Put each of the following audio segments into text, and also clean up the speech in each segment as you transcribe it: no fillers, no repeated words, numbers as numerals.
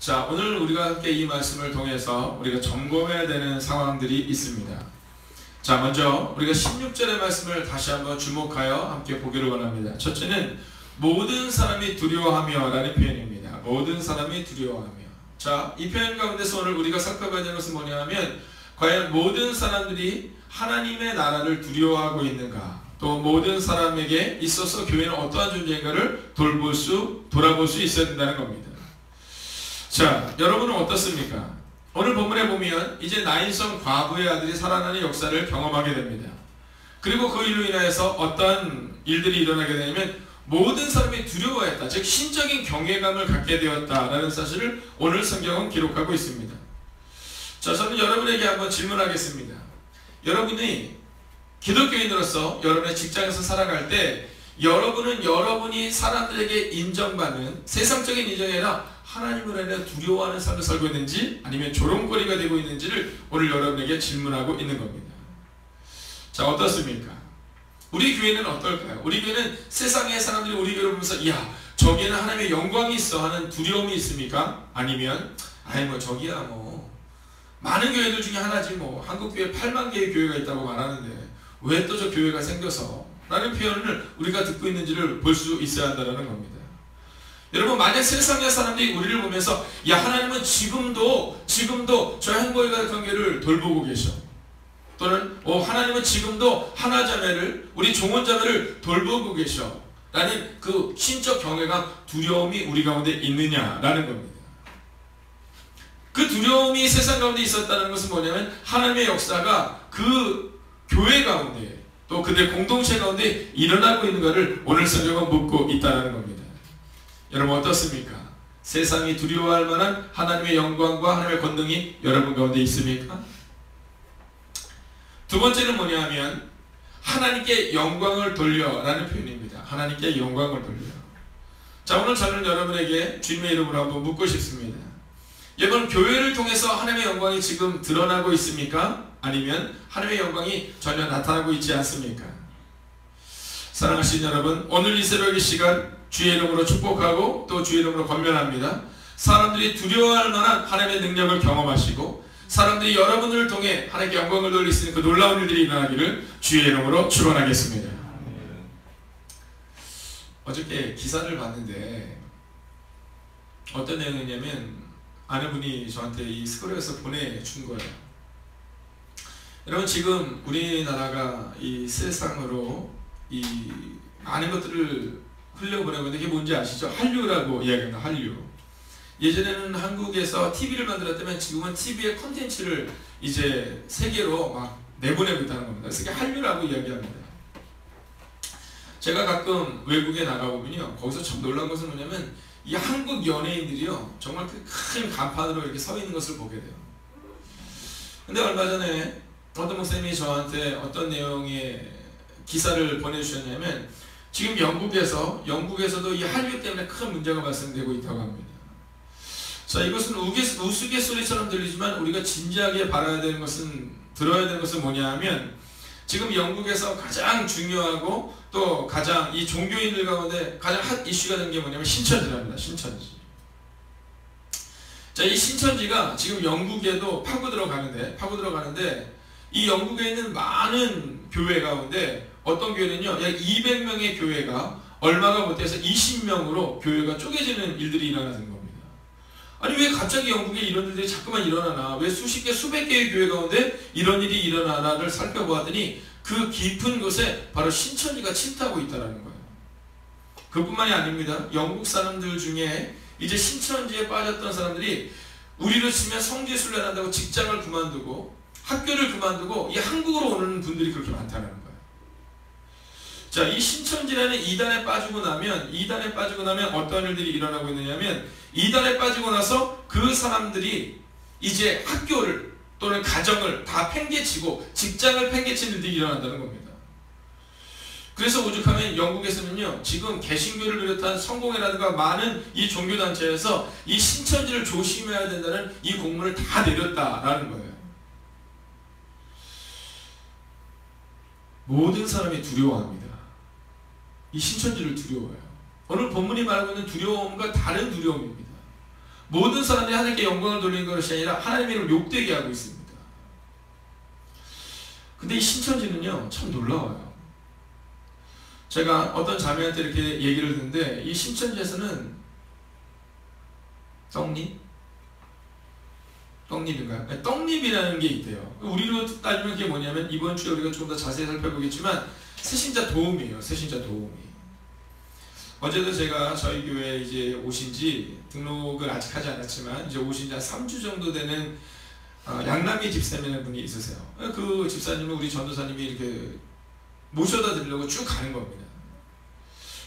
자, 오늘 우리가 함께 이 말씀을 통해서 우리가 점검해야 되는 상황들이 있습니다. 자, 먼저 우리가 16절의 말씀을 다시 한번 주목하여 함께 보기를 원합니다. 첫째는 모든 사람이 두려워하며 라는 표현입니다. 모든 사람이 두려워하며. 자, 이 표현 가운데서 오늘 우리가 살펴봐야 되는 것은 뭐냐 하면 과연 모든 사람들이 하나님의 나라를 두려워하고 있는가, 또 모든 사람에게 있어서 교회는 어떠한 존재인가를 돌아볼 수 있어야 된다는 겁니다. 자, 여러분은 어떻습니까? 오늘 본문에 보면 이제 나인성 과부의 아들이 살아나는 역사를 경험하게 됩니다. 그리고 그 일로 인하여서 어떤 일들이 일어나게 되냐면 모든 사람이 두려워했다, 즉 신적인 경외감을 갖게 되었다라는 사실을 오늘 성경은 기록하고 있습니다. 자, 저는 여러분에게 한번 질문하겠습니다. 여러분이 기독교인으로서 여러분의 직장에서 살아갈 때 여러분은 여러분이 사람들에게 인정받는 세상적인 인정이 아니라 하나님을 인해 두려워하는 삶을 살고 있는지 아니면 조롱거리가 되고 있는지를 오늘 여러분에게 질문하고 있는 겁니다. 자, 어떻습니까? 우리 교회는 어떨까요? 우리 교회는 세상의 사람들이 우리 교회를 보면서 이야, 저기에는 하나님의 영광이 있어 하는 두려움이 있습니까? 아니면 아이 뭐 저기야 뭐 많은 교회들 중에 하나지 뭐 한국교회 8만 개의 교회가 있다고 말하는데 왜 또 저 교회가 생겨서 라는 표현을 우리가 듣고 있는지를 볼 수 있어야 한다는 겁니다. 여러분, 만약 세상의 사람들이 우리를 보면서 야, 하나님은 지금도 저 행복의 관계를 돌보고 계셔, 또는 하나님은 지금도 하나자매를, 우리 종원자매를 돌보고 계셔 라는 그 신적 경외감, 두려움이 우리 가운데 있느냐라는 겁니다. 그 두려움이 세상 가운데 있었다는 것은 뭐냐면 하나님의 역사가 그 교회 가운데 또 그들 공동체 가운데 일어나고 있는 것을 오늘 성경은 묻고 있다는 겁니다. 여러분 어떻습니까? 세상이 두려워할 만한 하나님의 영광과 하나님의 권능이 여러분 가운데 있습니까? 두 번째는 뭐냐 하면 하나님께 영광을 돌려 라는 표현입니다. 하나님께 영광을 돌려. 자, 오늘 저는 여러분에게 주님의 이름으로 한번 묻고 싶습니다. 여러분, 교회를 통해서 하나님의 영광이 지금 드러나고 있습니까? 아니면 하나님의 영광이 전혀 나타나고 있지 않습니까? 사랑하신 여러분, 오늘 이 새벽 이 시간 주의 이름으로 축복하고 또 주의 이름으로 권면합니다. 사람들이 두려워할 만한 하나님의 능력을 경험하시고 사람들이 여러분을 통해 하나님께 영광을 돌릴 수 있는 그 놀라운 일들이 일어나기를 주의 이름으로 축원하겠습니다. 어저께 기사를 봤는데 어떤 내용이냐면 아내분이 저한테 이 스크롤에서 보내준 거예요. 여러분, 지금 우리나라가 이 세상으로 이 많은 것들을 흘려보내고 있는데 이게 뭔지 아시죠? 한류라고 이야기합니다. 한류. 예전에는 한국에서 TV를 만들었다면 지금은 TV의 콘텐츠를 이제 세계로 막 내보내고 있다는 겁니다. 그래서 이게 한류라고 이야기합니다. 제가 가끔 외국에 나가보면요, 거기서 참 놀라운 것은 뭐냐면 이 한국 연예인들이요 정말 그 큰 간판으로 이렇게 서 있는 것을 보게 돼요. 근데 얼마 전에 어떤 목사님이 저한테 어떤 내용의 기사를 보내주셨냐면 지금 영국에서도 이 한류 때문에 큰 문제가 발생되고 있다고 합니다. 자, 이것은 우스갯소리처럼 들리지만 우리가 진지하게 들어야 되는 것은 뭐냐 하면 지금 영국에서 가장 중요하고 또 가장 이 종교인들 가운데 가장 핫 이슈가 된 게 뭐냐면 신천지랍니다. 신천지. 자, 이 신천지가 지금 영국에도 파고 들어가는데 이 영국에 있는 많은 교회 가운데 어떤 교회는요, 약 200명의 교회가 얼마가 못해서 20명으로 교회가 쪼개지는 일들이 일어나는 겁니다. 아니, 왜 갑자기 영국에 이런 일들이 자꾸만 일어나나? 왜 수십 개, 수백 개의 교회 가운데 이런 일이 일어나나를 살펴보았더니 그 깊은 곳에 바로 신천지가 침투하고 있다는 거예요. 그뿐만이 아닙니다. 영국 사람들 중에 이제 신천지에 빠졌던 사람들이 우리로 치면 성지순례를 한다고 직장을 그만두고 학교를 그만두고 이 한국으로 오는 분들이 그렇게 많다는 거예요. 자, 이 신천지라는 이단에 빠지고 나면 어떤 일들이 일어나고 있느냐면 이단에 빠지고 나서 그 사람들이 이제 학교를 또는 가정을 다 팽개치고 직장을 팽개치는 일들이 일어난다는 겁니다. 그래서 오죽하면 영국에서는요, 지금 개신교를 비롯한 성공회라든가 많은 이 종교단체에서 이 신천지를 조심해야 된다는 이 공문을 다 내렸다라는 거예요. 모든 사람이 두려워합니다. 이 신천지를 두려워해요. 오늘 본문이 말하고 있는 두려움과 다른 두려움입니다. 모든 사람들이 하나님께 영광을 돌리는 것이 아니라 하나님의 이름을 욕되게 하고 있습니다. 근데 이 신천지는요 참 놀라워요. 제가 어떤 자매한테 이렇게 얘기를 듣는데 이 신천지에서는 떡잎인가요? 네, 떡잎이라는 게 있대요. 우리로 따지면 그게 뭐냐면 이번 주에 우리가 좀 더 자세히 살펴보겠지만 새신자 도움이에요. 새신자 도움이. 어제도 제가 저희 교회에 이제 오신지 등록을 아직 하지 않았지만 이제 오신지 한 3주 정도 되는 양남이 집사님이라는 분이 있으세요. 그 집사님은 우리 전도사님이 이렇게 모셔다 드리려고 쭉 가는 겁니다.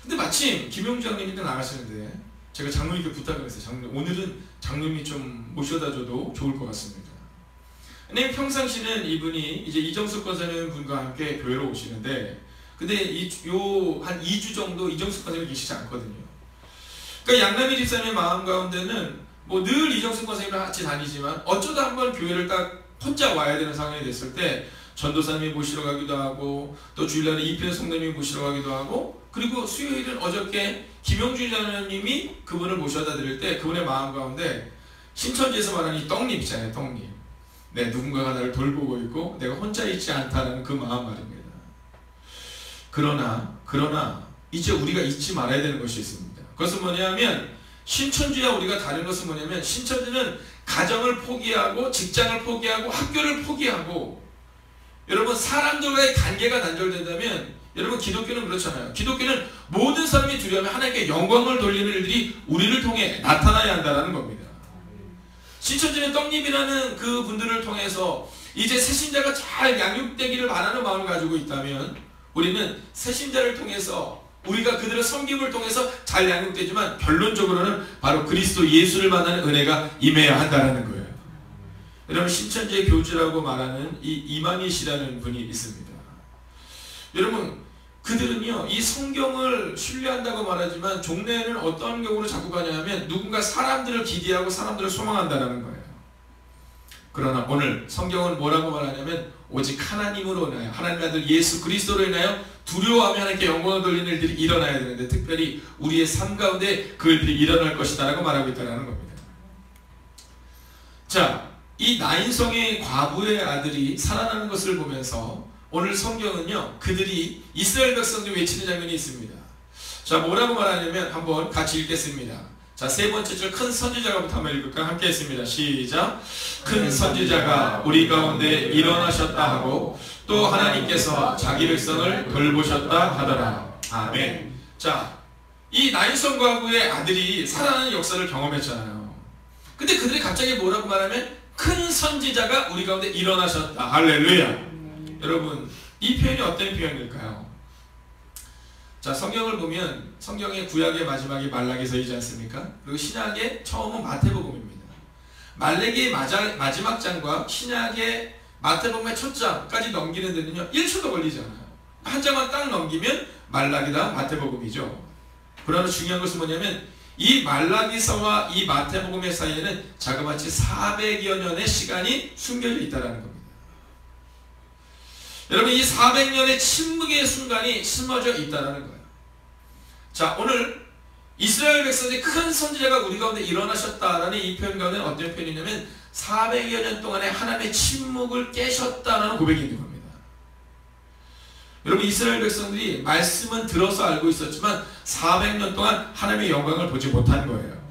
근데 마침 김용주 장님이 나가시는데 제가 장로님께 부탁을 했어요. 장로님, 오늘은 장로님이 좀 모셔다 줘도 좋을 것 같습니다. 근데 평상시는 이분이 이제 이정숙 권사님 분과 함께 교회로 오시는데 근데 한 2주 정도 이정숙 권사님이 계시지 않거든요. 그러니까 양남이 집사님의 마음 가운데는 뭐 늘 이정숙 권사님이랑 같이 다니지만 어쩌다 한번 교회를 딱 혼자 와야 되는 상황이 됐을 때 전도사님이 모시러 가기도 하고 또 주일날에 이편 성도님이 모시러 가기도 하고 그리고 수요일은 어저께 김용준 장로님이 그분을 모셔다 드릴 때 그분의 마음 가운데 신천지에서 말하는 이 떡잎 있잖아요. 떡잎. 네, 누군가가 나를 돌보고 있고 내가 혼자 있지 않다는 그 마음 말입니다. 그러나 이제 우리가 잊지 말아야 되는 것이 있습니다. 그것은 뭐냐면 신천지와 우리가 다른 것은 뭐냐면 신천지는 가정을 포기하고 직장을 포기하고 학교를 포기하고 여러분 사람들과의 관계가 단절된다면 여러분 기독교는 그렇잖아요. 기독교는 모든 사람이 두려워하면 하나님께 영광을 돌리는 일들이 우리를 통해 나타나야 한다는 겁니다. 신천지는 떡잎이라는 그 분들을 통해서 이제 새신자가 잘 양육되기를 바라는 마음을 가지고 있다면 우리는 새신자를 통해서 우리가 그들의 섬김을 통해서 잘 양육되지만 결론적으로는 바로 그리스도 예수를 만나는 은혜가 임해야 한다는 거예요. 여러분 신천지의 교주라고 말하는 이 이만희 씨라는 분이 있습니다. 여러분 그들은요 이 성경을 신뢰한다고 말하지만 종래에는 어떤 경우로 자꾸 가냐 하면 누군가 사람들을 기대하고 사람들을 소망한다는 거예요. 그러나 오늘 성경은 뭐라고 말하냐면 오직 하나님으로 인하여 하나님의 아들 예수 그리스도로 인하여 두려워하며 하나님께 영광을 돌리는 일들이 일어나야 되는데 특별히 우리의 삶 가운데 그 일들이 일어날 것이다 라고 말하고 있다는 겁니다. 자, 이 나인성의 과부의 아들이 살아나는 것을 보면서 오늘 성경은요 그들이 이스라엘 백성들 외치는 장면이 있습니다. 자, 뭐라고 말하냐면 한번 같이 읽겠습니다. 자, 세 번째 줄 큰 선지자가부터 한번 읽을까? 함께 했습니다. 시작. 큰 선지자가 우리 가운데 일어나셨다 하고 또 하나님께서 자기 백성을 돌보셨다 하더라. 아멘. 자, 이 나인성 과부의 아들이 살아나는 역사를 경험했잖아요. 근데 그들이 갑자기 뭐라고 말하면 큰 선지자가 우리 가운데 일어나셨다. 할렐루야. 여러분 이 표현이 어떤 표현일까요? 자, 성경을 보면 성경의 구약의 마지막이 말라기서이지 않습니까? 그리고 신약의 처음은 마태복음입니다. 말라기의 마지막 장과 신약의 마태복음의 첫 장까지 넘기는 데는요 1초도 걸리지 않아요. 한 장만 딱 넘기면 말라기다 마태복음이죠. 그러나 중요한 것은 뭐냐면 이 말라기서와 이 마태복음의 사이에는 자그마치 400여 년의 시간이 숨겨져 있다는 겁니다. 여러분 이 400년의 침묵의 순간이 숨어져 있다는 거예요. 자, 오늘 이스라엘 백성의 큰 선지자가 우리 가운데 일어나셨다라는 이 표현 가운데는 어떤 표현이냐면 400여 년 동안의 하나님의 침묵을 깨셨다는 고백이 있는 겁니다. 여러분 이스라엘 백성들이 말씀은 들어서 알고 있었지만 400년 동안 하나님의 영광을 보지 못한 거예요.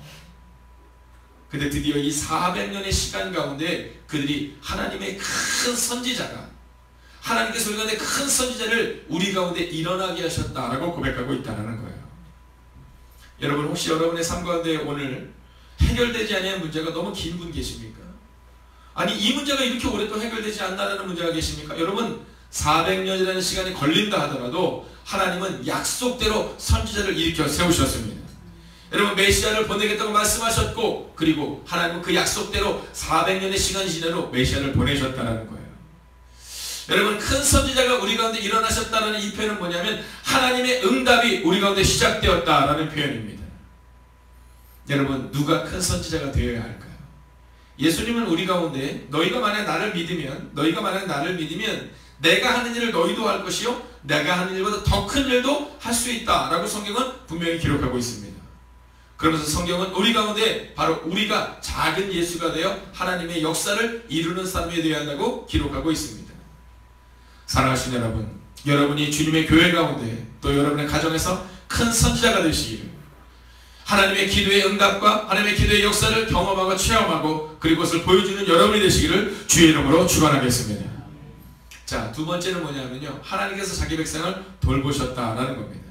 근데 드디어 이 400년의 시간 가운데 그들이 하나님의 큰 선지자가 하나님께서 우리 가운데 큰 선지자를 우리 가운데 일어나게 하셨다라고 고백하고 있다는 거예요. 여러분 혹시 여러분의 삶 가운데 오늘 해결되지 않은 문제가 너무 긴 분 계십니까? 아니 이 문제가 이렇게 오랫동안 해결되지 않는다는 문제가 계십니까? 여러분 400년이라는 시간이 걸린다 하더라도 하나님은 약속대로 선지자를 일으켜 세우셨습니다. 여러분 메시아를 보내겠다고 말씀하셨고 그리고 하나님은 그 약속대로 400년의 시간이 지난 후 메시아를 보내셨다는 거예요. 여러분 큰 선지자가 우리 가운데 일어나셨다는 이 표현은 뭐냐면 하나님의 응답이 우리 가운데 시작되었다라는 표현입니다. 여러분 누가 큰 선지자가 되어야 할까요? 예수님은 우리 가운데 너희가 만약 나를 믿으면 내가 하는 일을 너희도 할 것이요 내가 하는 일보다 더 큰 일도 할 수 있다 라고 성경은 분명히 기록하고 있습니다. 그러면서 성경은 우리 가운데 바로 우리가 작은 예수가 되어 하나님의 역사를 이루는 사람이 되어야 한다고 기록하고 있습니다. 사랑하시는 여러분, 여러분이 주님의 교회 가운데 또 여러분의 가정에서 큰 선지자가 되시기를, 하나님의 기도의 응답과 하나님의 기도의 역사를 경험하고 체험하고 그리고 그것을 보여주는 여러분이 되시기를 주의 이름으로 축원하겠습니다. 자, 두 번째는 뭐냐면요, 하나님께서 자기 백성을 돌보셨다라는 겁니다.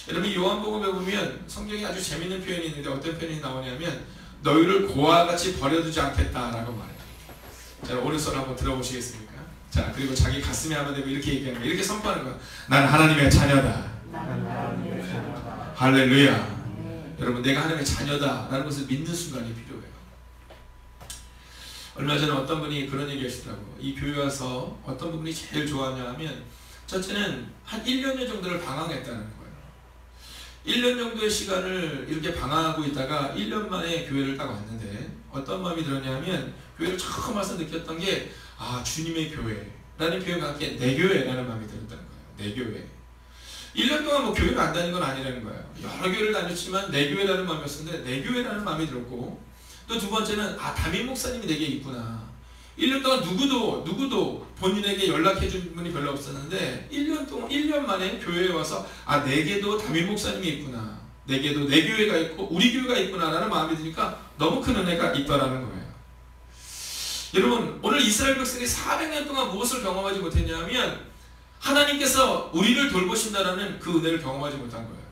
여러분, 요한복음에 보면 성경에 아주 재밌는 표현이 있는데 어떤 표현이 나오냐면 너희를 고아와 같이 버려두지 않겠다라고 말해요. 자, 오른손 한번 들어보시겠습니까? 자, 그리고 자기 가슴에 한번 대고 이렇게 얘기하는 거예요. 이렇게 선포하는 거예요. 난 하나님의 자녀다. 할렐루야. 여러분, 내가 하나님의 자녀다 라는 것을 믿는 순간이 필요해요. 얼마 전에 어떤 분이 그런 얘기 하시더라고요. 이 교회 와서 어떤 부분이 제일 좋았냐 하면, 첫째는 한 1년여 정도를 방황했다는 거예요. 1년 정도의 시간을 이렇게 방황하고 있다가 1년 만에 교회를 딱 왔는데 어떤 마음이 들었냐면, 교회를 처음 와서 느꼈던 게, 아, 주님의 교회라는 표현과 함께 내 교회라는 마음이 들었다는 거예요. 내 교회. 1년 동안 뭐 교회를 안 다닌 건 아니라는 거예요. 여러 교회를 다녔지만 내 교회라는 마음이었는데 내 교회라는 마음이 들었고, 또 두 번째는 아, 담임 목사님이 내게 있구나. 1년 동안 누구도 본인에게 연락해 준 분이 별로 없었는데 1년 만에 교회에 와서 아, 내게도 담임 목사님이 있구나. 내게도 내 교회가 있고 우리 교회가 있구나 라는 마음이 드니까 너무 큰 은혜가 있더라는 거예요. 여러분, 오늘 이스라엘 백성이 400년 동안 무엇을 경험하지 못했냐면 하나님께서 우리를 돌보신다라는 그 은혜를 경험하지 못한 거예요.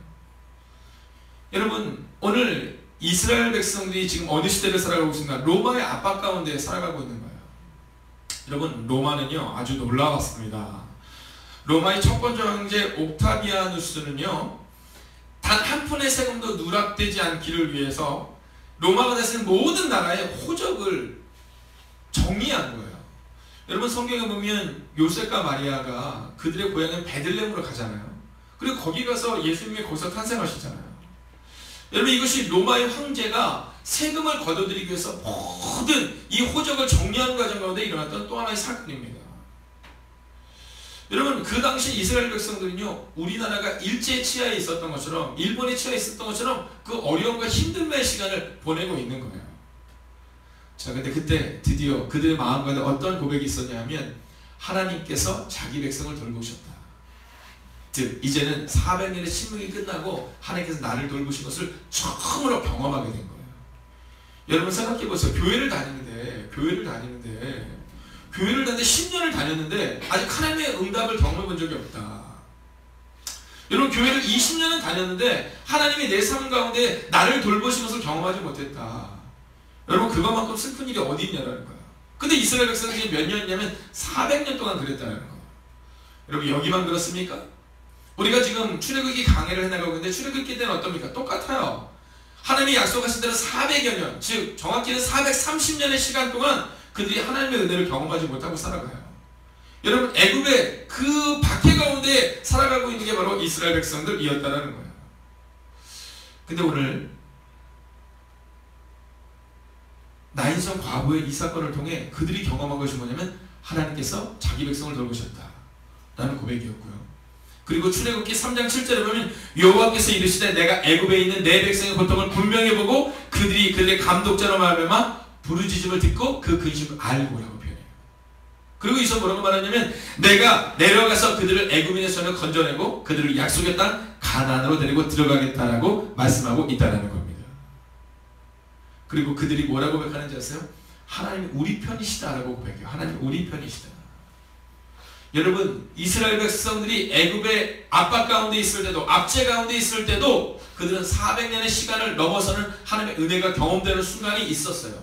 여러분, 오늘 이스라엘 백성들이 지금 어느 시대를 살아가고 있습니까? 로마의 압박 가운데 살아가고 있는 거예요. 여러분, 로마는요 아주 놀라웠습니다. 로마의 첫 번째 황제 옥타비아누스는요 단 한 푼의 세금도 누락되지 않기를 위해서 로마가 다스린 모든 나라의 호적을 정리한 거예요. 여러분, 성경에 보면 요셉과 마리아가 그들의 고향인 베들레헴으로 가잖아요. 그리고 거기 가서 예수님이 거기서 탄생하시잖아요. 여러분, 이것이 로마의 황제가 세금을 걷어들이기 위해서 모든 이 호적을 정리하는 과정 가운데 일어났던 또 하나의 사건입니다. 여러분, 그 당시 이스라엘 백성들은요 우리나라가 일제 치하에 있었던 것처럼, 일본의 치하에 있었던 것처럼 그 어려움과 힘듦의 시간을 보내고 있는 거예요. 자, 근데 그때 드디어 그들의 마음 가운데 어떤 고백이 있었냐면 하나님께서 자기 백성을 돌보셨다. 즉, 이제는 400년의 침묵이 끝나고 하나님께서 나를 돌보신 것을 처음으로 경험하게 된 거예요. 여러분, 생각해보세요. 교회를 다니는데 10년을 다녔는데 아직 하나님의 응답을 경험해 본 적이 없다. 여러분, 교회를 20년은 다녔는데 하나님이 내 삶 가운데 나를 돌보신 것을 경험하지 못했다. 여러분, 그것만큼 슬픈 일이 어디 있냐라는 거예요. 근데 이스라엘 백성들이 몇 년이냐면 400년 동안 그랬다는 거예요. 여러분, 여기만 그렇습니까? 우리가 지금 출애굽기 강해를 해나가고 있는데 출애굽기 때는 어떻습니까? 똑같아요. 하나님이 약속하신 대로 400여 년, 즉 정확히는 430년의 시간 동안 그들이 하나님의 은혜를 경험하지 못하고 살아가요. 여러분, 애굽의 그 박해 가운데 살아가고 있는 게 바로 이스라엘 백성들이었다는 거예요. 근데 오늘 나인성 과부의 이 사건을 통해 그들이 경험한 것이 뭐냐면 하나님께서 자기 백성을 돌보셨다라는 고백이었고요. 그리고 출애굽기 3장 7절에 보면 여호와께서 이르시되 내가 애굽에 있는 내 백성의 고통을 분명히 보고 그들의 감독자로 말하면 부르짖음을 듣고 그 근심을 알고라고 표현해요. 그리고 이서 뭐라고 말하냐면 내가 내려가서 그들을 애굽인의 손을 건져내고 그들을 약속의 땅 가나안으로 데리고 들어가겠다라고 말씀하고 있다는 겁니다. 그리고 그들이 뭐라고 고백하는지 아세요? 하나님 우리 편이시다라고 고백해요. 하나님 우리 편이시다. 여러분, 이스라엘 백성들이 애굽의 압박 가운데 있을 때도, 압제 가운데 있을 때도 그들은 400년의 시간을 넘어서는 하나님의 은혜가 경험되는 순간이 있었어요.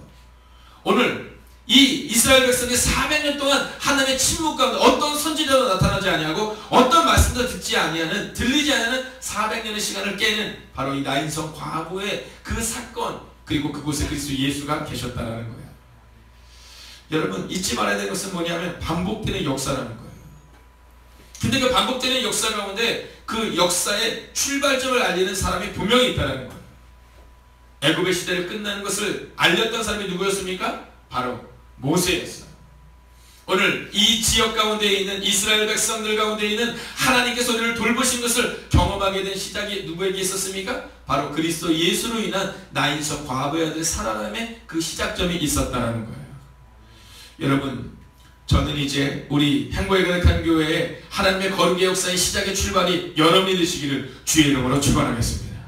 오늘 이 이스라엘 백성이 400년 동안 하나님의 침묵 가운데 어떤 선지자도 나타나지 아니하고 어떤 말씀도 듣지 아니하는, 들리지 않는 400년의 시간을 깨는 바로 이 나인성 과부의 그 사건, 그리고 그곳에 그리스도 예수가 계셨다는 거예요. 여러분, 잊지 말아야 되는 것은 뭐냐면 반복되는 역사라는 거예요. 근데 그 반복되는 역사 가운데 그 역사의 출발점을 알리는 사람이 분명히 있다는 거예요. 애굽의 시대를 끝나는 것을 알렸던 사람이 누구였습니까? 바로 모세였어요. 오늘 이 지역 가운데 있는 이스라엘 백성들 가운데 있는 하나님께서 우리를 돌보신 것을 경험하게 된 시작이 누구에게 있었습니까? 바로 그리스도 예수로 인한 나인석 과부의 아들 살아남의 그 시작점이 있었다는 거예요. 여러분, 저는 이제 우리 행복의 거룩한 교회에 하나님의 거룩의 역사의 시작의 출발이 여러분이 되시기를 주의 이름으로 축원하겠습니다.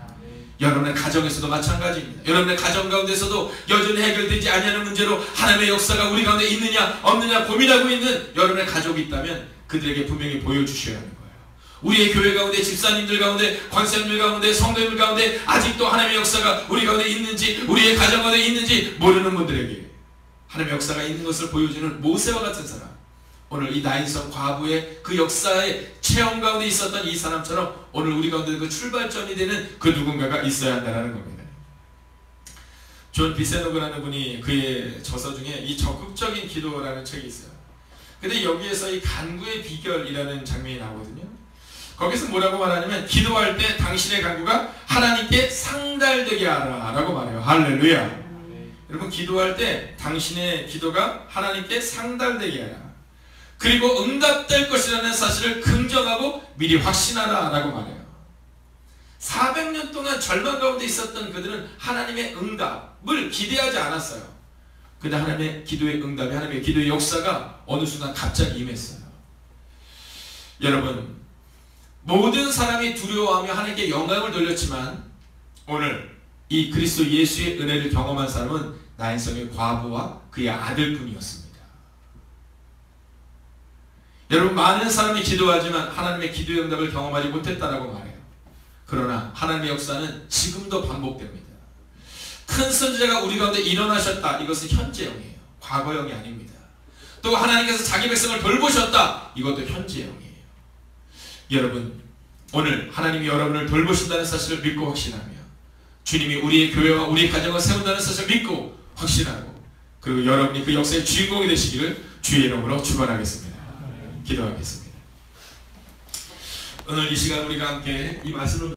여러분의 가정에서도 마찬가지입니다. 여러분의 가정 가운데서도 여전히 해결되지 않는 문제로 하나님의 역사가 우리 가운데 있느냐 없느냐 고민하고 있는 여러분의 가족이 있다면 그들에게 분명히 보여주셔야 하는 거예요. 우리의 교회 가운데, 집사님들 가운데, 권사님들 가운데, 성도님들 가운데 아직도 하나님의 역사가 우리 가운데 있는지, 우리의 가정 가운데 있는지 모르는 분들에게 하나님의 역사가 있는 것을 보여주는 모세와 같은 사람, 오늘 이 나인성 과부의 그 역사의 체험 가운데 있었던 이 사람처럼 오늘 우리 가운데 그 출발점이 되는 그 누군가가 있어야 한다는 겁니다. 존 비세노그라는 분이 그의 저서 중에 이 적극적인 기도라는 책이 있어요. 근데 여기에서 이 간구의 비결이라는 장면이 나오거든요. 거기서 뭐라고 말하냐면, 기도할 때 당신의 간구가 하나님께 상달되게 하라 라고 말해요. 할렐루야. 여러분, 기도할 때 당신의 기도가 하나님께 상달되게 하라, 그리고 응답될 것이라는 사실을 긍정하고 미리 확신하라 라고 말해요. 400년 동안 절망 가운데 있었던 그들은 하나님의 응답을 기대하지 않았어요. 근데 하나님의 기도의 응답이, 하나님의 기도의 역사가 어느 순간 갑자기 임했어요. 여러분, 모든 사람이 두려워하며 하나님께 영광을 돌렸지만 오늘 이 그리스도 예수의 은혜를 경험한 사람은 나인성의 과부와 그의 아들뿐이었습니다. 여러분, 많은 사람이 기도하지만 하나님의 기도의 응답을 경험하지 못했다라고 말해요. 그러나 하나님의 역사는 지금도 반복됩니다. 큰 선지자가 우리 가운데 일어나셨다, 이것은 현재형이에요. 과거형이 아닙니다. 또 하나님께서 자기 백성을 돌보셨다, 이것도 현재형이에요. 여러분, 오늘 하나님이 여러분을 돌보신다는 사실을 믿고 확신하며, 주님이 우리의 교회와 우리의 가정을 세운다는 사실을 믿고 확신하고, 그리고 여러분이 그 역사의 주인공이 되시기를 주의 이름으로 축원하겠습니다. 기도하겠습니다. 오늘 이 시간 우리가 함께 이 말씀을